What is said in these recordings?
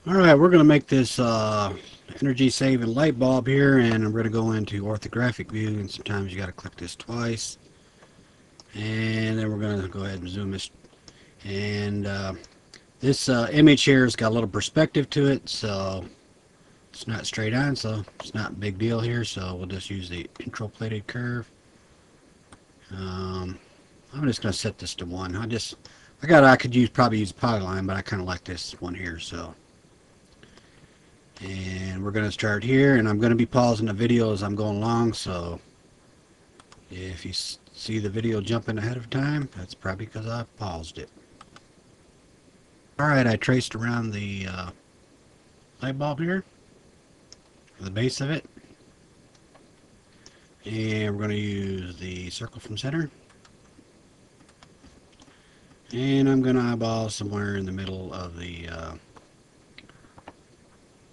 Alright, we're going to make this energy saving light bulb here, and I'm going to go into orthographic view, and sometimes you got to click this twice, and then we're going to go ahead and zoom this, and this image here has got a little perspective to it, so it's not straight on, so it's not a big deal here, so we'll just use the interpolated curve. I'm just going to set this to 1. I could probably use polyline, but I kind of like this one here, so. And we're going to start here, and I'm going to be pausing the video as I'm going along, so if you see the video jumping ahead of time, that's probably because I paused it. Alright, I traced around the light bulb here, the base of it, and we're going to use the circle from center, and I'm going to eyeball somewhere in the middle of the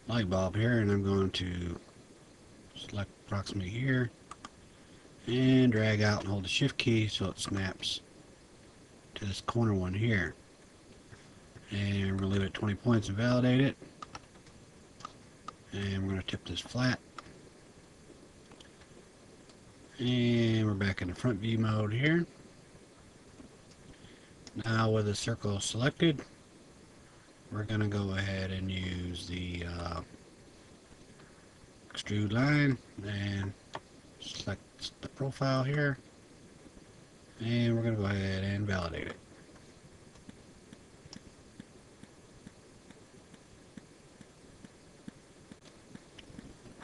light bulb here, and I'm going to select approximately here and drag out and hold the shift key so it snaps to this corner one here, and we're going to leave it at 20 points and validate it, and we're going to tip this flat, and we're back in the front view mode here. Now with the circle selected, we're going to go ahead and use the extrude line and select the profile here, and we're going to go ahead and validate it.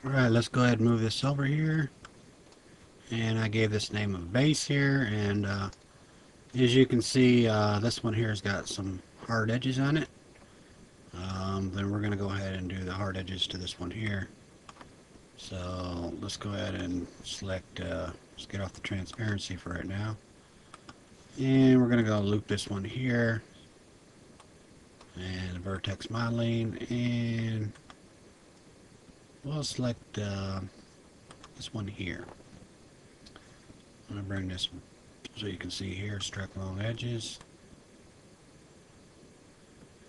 Alright, let's go ahead and move this over here, and I gave this name of base here, and as you can see, this one here has got some hard edges on it. Then we're going to go ahead and do the hard edges to this one here. So let's go ahead and select, let's get off the transparency for right now. And we're going to go loop this one here. And vertex modeling. And we'll select this one here. I'm going to bring this so you can see here, strike along edges.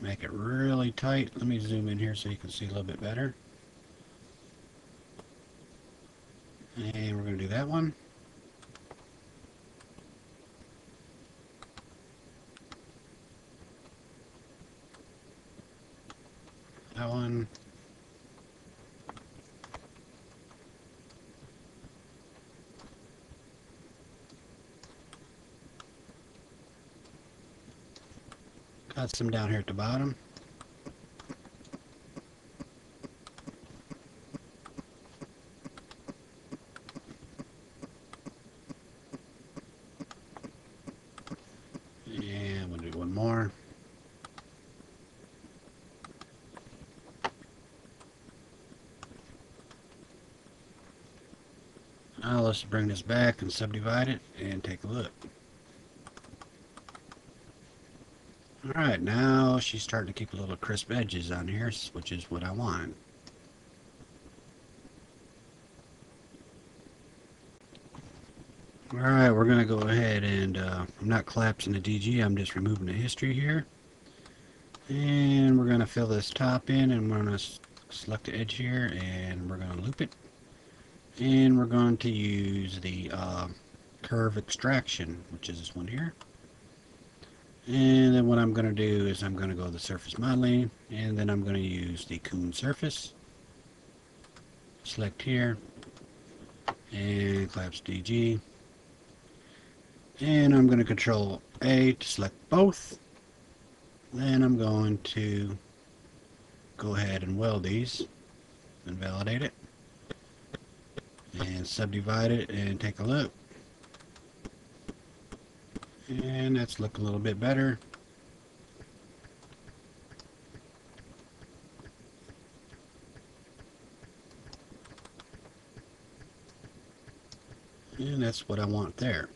Make it really tight. Let me zoom in here so you can see a little bit better. And we're going to do that one. That one. Got some down here at the bottom. And we'll do one more. Now let's bring this back and subdivide it and take a look. Alright, now she's starting to keep a little crisp edges on here, which is what I want. Alright, we're going to go ahead and I'm not collapsing the DG, I'm just removing the history here. And we're going to fill this top in, and we're going to select the edge here, and we're going to loop it. And we're going to use the curve extraction, which is this one here. And then what I'm going to do is I'm going to go to the surface modeling, and then I'm going to use the Coon surface. Select here, and collapse DG. And I'm going to Control A to select both. Then I'm going to go ahead and weld these and validate it. And subdivide it and take a look. And that's looking a little bit better. And that's what I want there.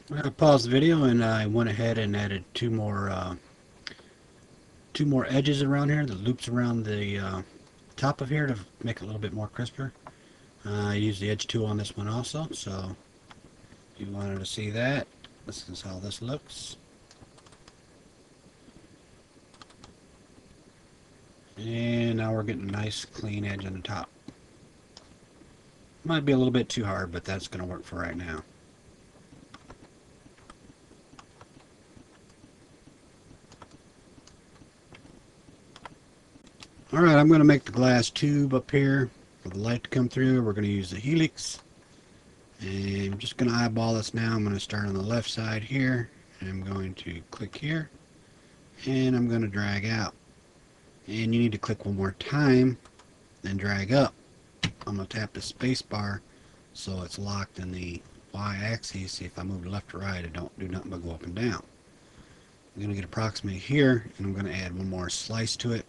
I'm going to pause the video, and I went ahead and added two more edges around here, the loops around the top of here to make it a little bit more crisper. I used the edge tool on this one also, so if you wanted to see that, this is how this looks. And now we're getting a nice clean edge on the top. Might be a little bit too hard, but that's going to work for right now. Alright, I'm going to make the glass tube up here for the light to come through. We're going to use the Helix. And I'm just going to eyeball this now. I'm going to start on the left side here. And I'm going to click here. And I'm going to drag out. And you need to click one more time. Then drag up. I'm going to tap the space bar so it's locked in the y-axis. See, if I move left or right, it don't do nothing but go up and down. I'm going to get approximately here. And I'm going to add one more slice to it.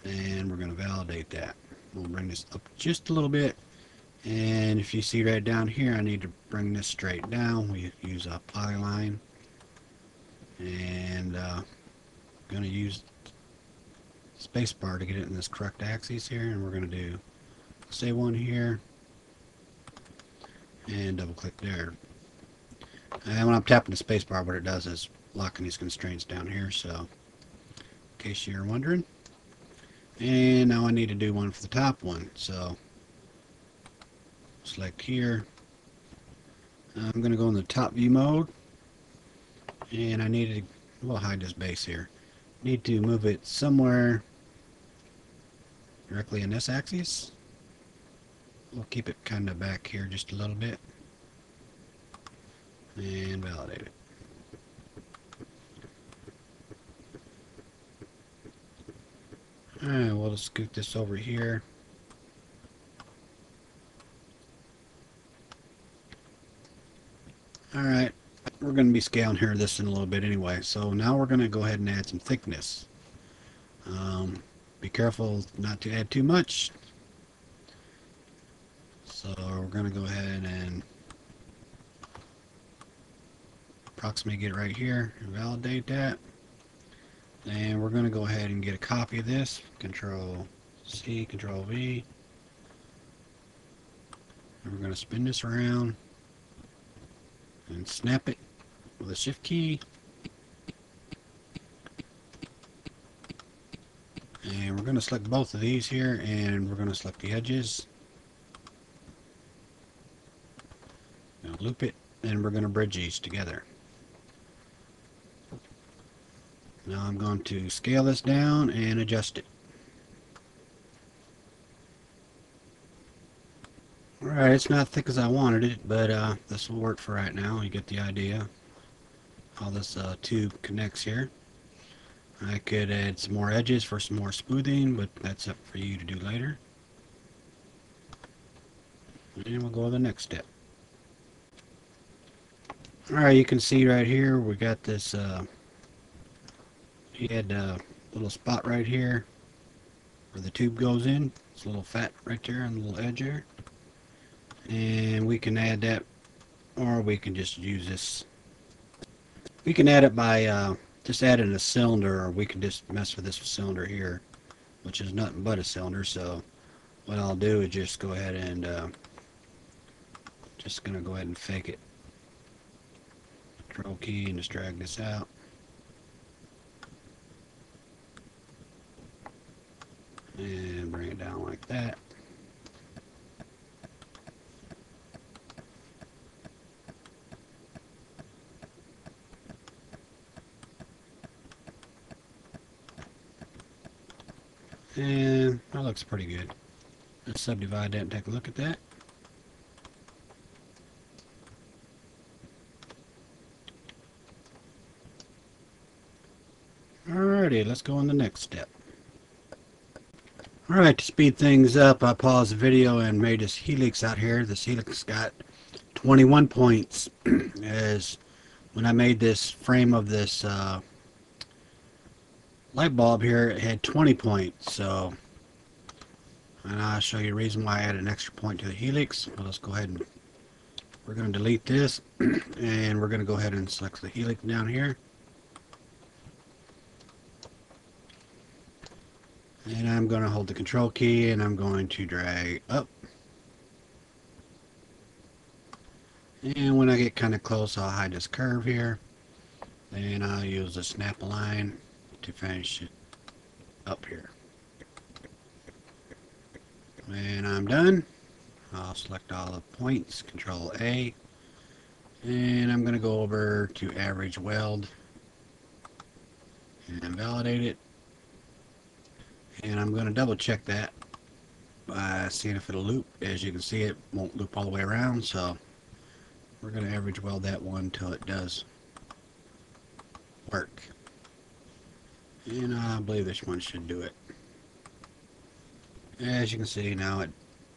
And we're going to validate that. We'll bring this up just a little bit, and if you see right down here, I need to bring this straight down. We use a polyline, and going to use spacebar to get it in this correct axis here, and we're going to do say one here and double click there. And when I'm tapping the spacebar, what it does is locking these constraints down here, so in case you're wondering. And now I need to do one for the top one, so select here. I'm going to go in the top view mode, and I need to, we'll hide this base here. Need to move it somewhere directly in this axis. We'll keep it kind of back here just a little bit, and validate it. Alright, we'll just scoot this over here. Alright, we're going to be scaling here this in a little bit anyway. So now we're going to go ahead and add some thickness. Be careful not to add too much. So we're going to go ahead and approximately get it right here and validate that. And we're going to go ahead and get a copy of this. Control C, Control V. And we're going to spin this around and snap it with a shift key. And we're going to select both of these here, and we're going to select the edges. Now loop it, and we're going to bridge these together. Now I'm going to scale this down and adjust it. Alright, it's not thick as I wanted it, but this will work for right now. You get the idea how this tube connects here. I could add some more edges for some more smoothing, but that's up for you to do later. And we'll go to the next step. Alright, you can see right here we got this he had a little spot right here where the tube goes in. It's a little fat right there on the little edge there. And we can add that, or we can just use this. We can add it by just adding a cylinder, or we can just mess with this cylinder here, which is nothing but a cylinder. So what I'll do is just go ahead and just gonna go ahead and fake it. Control key and just drag this out. And bring it down like that. And that looks pretty good. Let's subdivide that and take a look at that. Alrighty, let's go on the next step. Alright, to speed things up, I paused the video and made this Helix out here. This Helix got 21 points. As when I made this frame of this light bulb here, it had 20 points. So, and I'll show you the reason why I added an extra point to the Helix. Well, let's go ahead and we're going to delete this, and we're going to go ahead and select the Helix down here. And I'm going to hold the control key and I'm going to drag up. And when I get kind of close, I'll hide this curve here. And I'll use the snap line to finish it up here. And I'm done. I'll select all the points, Control A, and I'm going to go over to average weld and validate it. And I'm going to double check that by seeing if it'll loop. As you can see, it won't loop all the way around, so we're going to average weld that one until it does work. And I believe this one should do it. As you can see, now it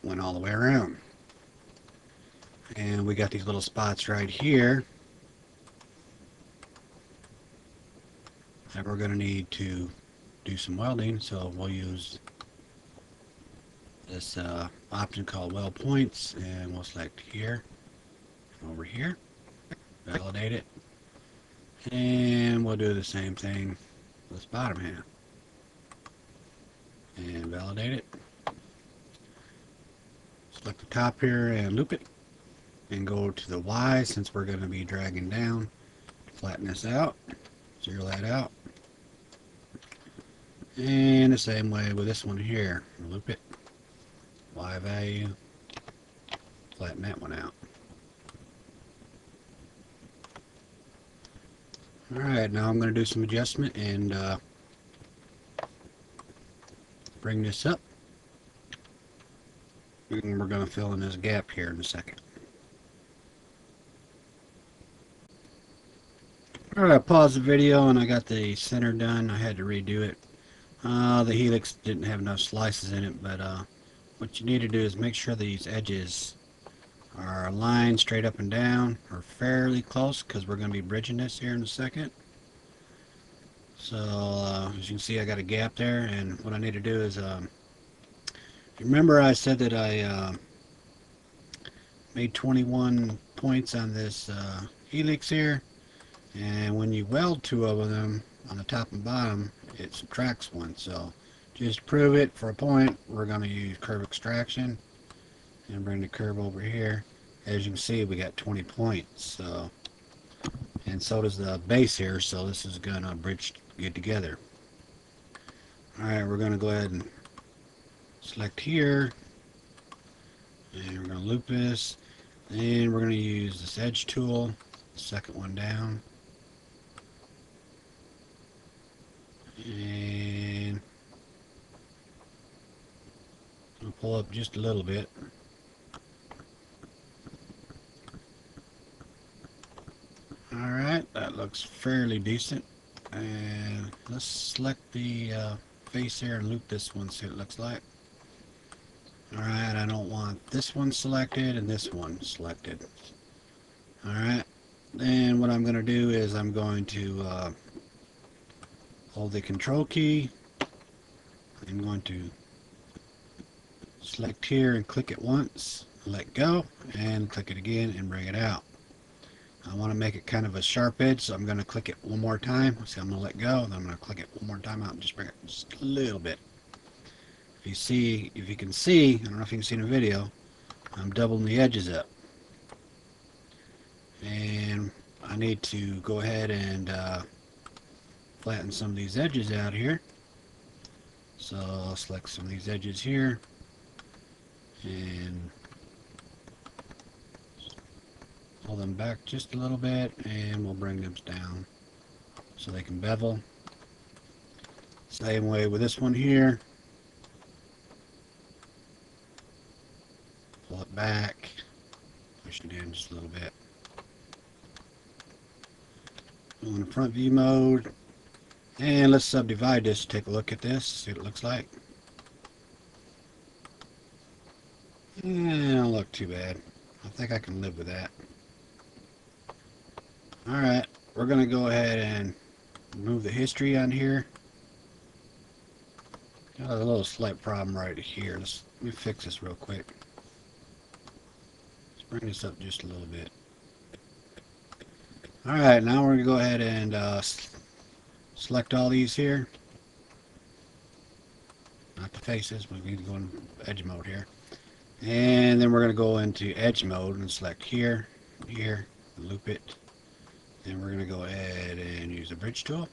went all the way around. And we got these little spots right here that we're going to need to do some welding, so we'll use this option called weld points, and we'll select here and over here, validate it, and we'll do the same thing with this bottom half and validate it. Select the top here and loop it, and go to the Y since we're going to be dragging down. Flatten this out, zero that out, and the same way with this one here. Loop it, Y value, flatten that one out. Alright, now I'm going to do some adjustment and bring this up. And we're going to fill in this gap here in a second. Alright, I paused the video and I got the center done. I had to redo it. The Helix didn't have enough slices in it, but what you need to do is make sure these edges are aligned straight up and down, or fairly close, because we're going to be bridging this here in a second. So as you can see, I got a gap there, and what I need to do is remember I said that I made 21 points on this Helix here, and when you weld two of them on the top and bottom, it subtracts one. So just to prove it for a point, we're going to use curve extraction and bring the curve over here. As you can see, we got 20 points. So, and so does the base here, so this is going to bridge get together. Alright, we're going to go ahead and select here, and we're going to loop this, and we're going to use this edge tool, second one down, and I'll pull up just a little bit. Alright, that looks fairly decent, and let's select the face here and loop this one, see what it looks like. Alright, I don't want this one selected and this one selected. Alright, then what I'm going to do is I'm going to hold the control key. I'm going to select here and click it once, let go, and click it again and bring it out. I want to make it kind of a sharp edge, so I'm going to click it one more time. See, I'm going to let go, and I'm going to click it one more time out and just bring it just a little bit. If you can see, I don't know if you can see in the video, I'm doubling the edges up. And I need to go ahead and flatten some of these edges out here. So I'll select some of these edges here and pull them back just a little bit, and we'll bring them down so they can bevel. Same way with this one here. Pull it back, push it in just a little bit. Go in front view mode, and let's subdivide this. Take a look at this, see what it looks like. Yeah, don't look too bad. I think I can live with that. Alright, we're going to go ahead and remove the history on here. Got a little slight problem right here. Let me fix this real quick. Let's bring this up just a little bit. Alright, now we're going to go ahead and select all these here. Not the faces, we need to go in edge mode here. And then we're going to go into edge mode and select here, here, loop it. Then we're going to go ahead and use the bridge tool.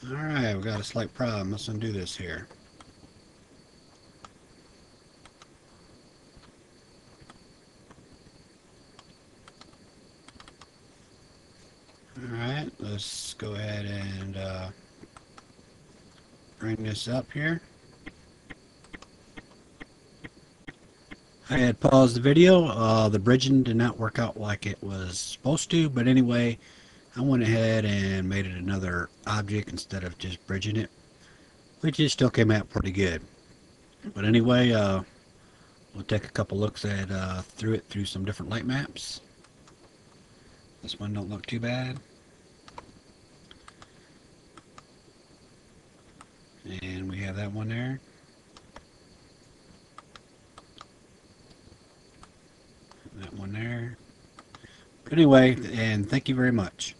Alright, we got a slight problem. Let's undo this here. Alright, let's go ahead and bring this up here. I had paused the video. The bridging did not work out like it was supposed to, but anyway, I went ahead and made it another object instead of just bridging it, which it still came out pretty good. But anyway, we'll take a couple looks at through some different light maps. This one don't look too bad. And we have that one there. That one there. But anyway, and thank you very much.